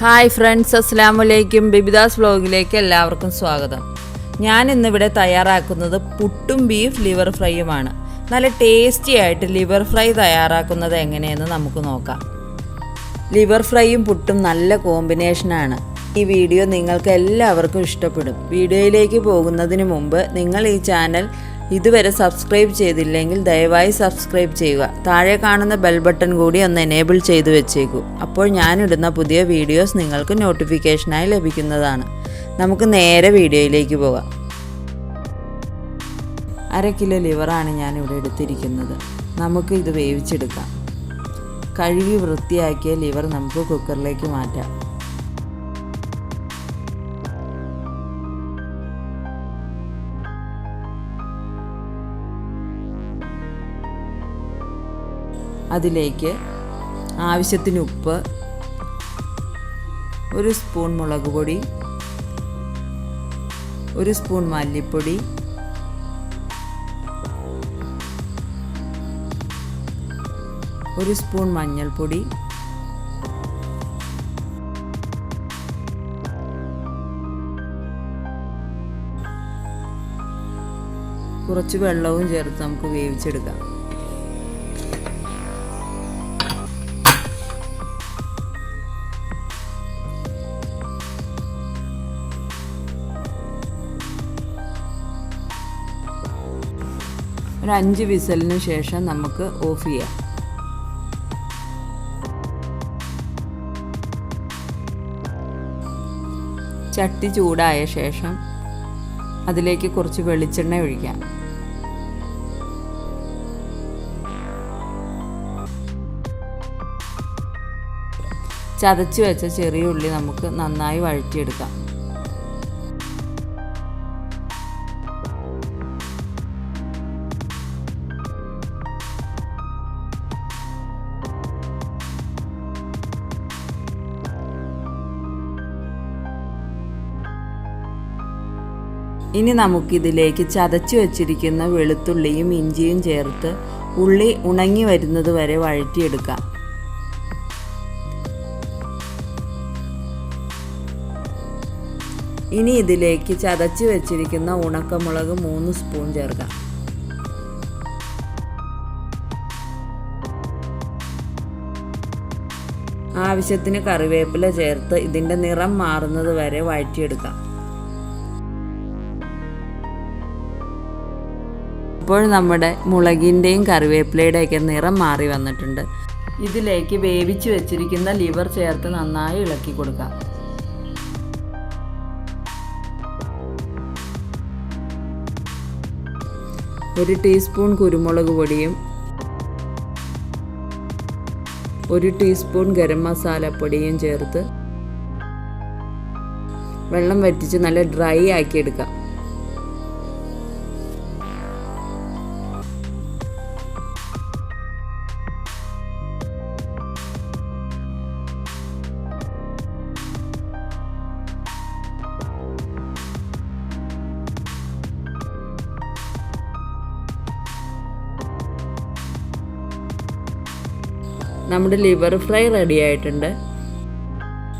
Hi friends, അസ്സലാമലൈക്കും. ബിബിദാസ് വ്ലോഗിലേക്ക് എല്ലാവർക്കും സ്വാഗതം. ഞാൻ ഇന്നിവിടെ തയ്യാറാക്കുന്നത് പുട്ടും ബീഫ് ലിവർ ഫ്രൈയുമാണ്. നല്ല ടേസ്റ്റി ആയിട്ട് ലിവർ ഫ്രൈ തയ്യാറാക്കുന്നത് എങ്ങനെയെന്ന് നമുക്ക് നോക്കാം. ലിവർ ഫ്രൈയും പുട്ടും നല്ല കോമ്പിനേഷനാണ്. ഈ വീഡിയോ നിങ്ങൾക്ക് എല്ലാവർക്കും ഇഷ്ടപ്പെടും. വീഡിയോയിലേക്ക് പോകുന്നതിന് മുമ്പ് നിങ്ങൾ ഈ ചാനൽ ഇതുവരെ സബ്സ്ക്രൈബ് ചെയ്തില്ലെങ്കിൽ ദയവായി സബ്സ്ക്രൈബ് ചെയ്യുക. താഴെ കാണുന്ന ബെൽ ബട്ടൺ കൂടി ഒന്ന് എനേബിൾ ചെയ്തു വെച്ചേക്കൂ. അപ്പോൾ ഞാനിടുന്ന പുതിയ വീഡിയോസ് നിങ്ങൾക്ക് നോട്ടിഫിക്കേഷനായി ലഭിക്കുന്നതാണ്. നമുക്ക് നേരെ വീഡിയോയിലേക്ക് പോകാം. 1/2 കിലോ ലിവറാണ് ഞാനിവിടെ എടുത്തിരിക്കുന്നത്. നമുക്ക് ഇത് വേവിച്ചെടുക്കാം. കഴുകി വൃത്തിയാക്കിയ ലിവർ നമുക്ക് കുക്കറിലേക്ക് മാറ്റാം. അതിലേക്ക് ആവശ്യത്തിന് ഉപ്പ്, 1 സ്പൂൺ മുളക് പൊടി, 1 സ്പൂൺ മല്ലിപ്പൊടി, 1 സ്പൂൺ മഞ്ഞൾപ്പൊടി, കുറച്ച് വെള്ളവും ചേർത്ത് നമുക്ക് വേവിച്ചെടുക്കാം. ഒരു 5 വിസലിന് ശേഷം നമുക്ക് ഓഫ് ചെയ്യാം. ചട്ടി ചൂടായ ശേഷം അതിലേക്ക് കുറച്ച് വെളിച്ചെണ്ണ ഒഴിക്കാം. ചതച്ച് വെച്ച ചെറിയ ഉള്ളി നമുക്ക് നന്നായി വഴറ്റിയെടുക്കാം. ഇനി നമുക്കിതിലേക്ക് ചതച്ച് വച്ചിരിക്കുന്ന വെളുത്തുള്ളിയും ഇഞ്ചിയും ചേർത്ത് ഉള്ളി ഉണങ്ങി വരുന്നത് വരെ വഴറ്റിയെടുക്കാം. ഇനി ഇതിലേക്ക് ചതച്ച് വച്ചിരിക്കുന്ന ഉണക്കമുളക് 3 സ്പൂൺ ചേർക്കാം. ആവശ്യത്തിന് കറിവേപ്പില ചേർത്ത് ഇതിൻ്റെ നിറം മാറുന്നത് വരെ വഴറ്റിയെടുക്കാം. ഇപ്പോൾ നമ്മുടെ മുളകിൻ്റെയും കറിവേപ്പിലയുടെയൊക്കെ നിറം മാറി വന്നിട്ടുണ്ട്. ഇതിലേക്ക് വേവിച്ച് വെച്ചിരിക്കുന്ന ലിവർ ചേർത്ത് നന്നായി ഇളക്കി കൊടുക്കാം. ഒരു ടീസ്പൂൺ കുരുമുളക് പൊടിയും 1 ടീസ്പൂൺ ഗരം മസാലപ്പൊടിയും ചേർത്ത് വെള്ളം വറ്റിച്ച് നല്ല ഡ്രൈ ആക്കി എടുക്കാം. നമ്മുടെ ലിവർ ഫ്രൈ റെഡി ആയിട്ടുണ്ട്.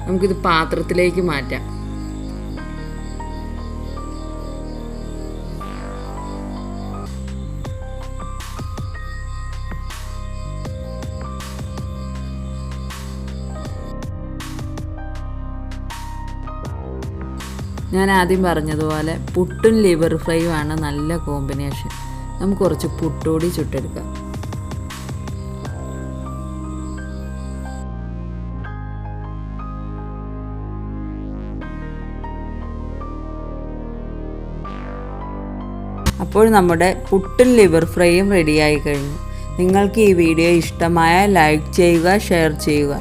നമുക്കിത് പാത്രത്തിലേക്ക് മാറ്റാം. ഞാൻ ആദ്യം പറഞ്ഞതുപോലെ പുട്ടും ലിവർ ഫ്രൈയുമാണ് നല്ല കോമ്പിനേഷൻ. നമുക്ക് കുറച്ച് പുട്ടുകൂടി ചുട്ടെടുക്കാം. അപ്പോൾ നമ്മുടെ പുട്ടും ലിവർ ഫ്രൈയും റെഡിയായി കഴിഞ്ഞു. നിങ്ങൾക്ക് ഈ വീഡിയോ ഇഷ്ടമായാൽ ലൈക്ക് ചെയ്യുക, ഷെയർ ചെയ്യുക.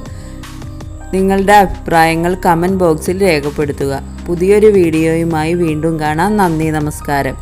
നിങ്ങളുടെ അഭിപ്രായങ്ങൾ കമൻറ്റ് ബോക്സിൽ രേഖപ്പെടുത്തുക. പുതിയൊരു വീഡിയോയുമായി വീണ്ടും കാണാം. നന്ദി, നമസ്കാരം.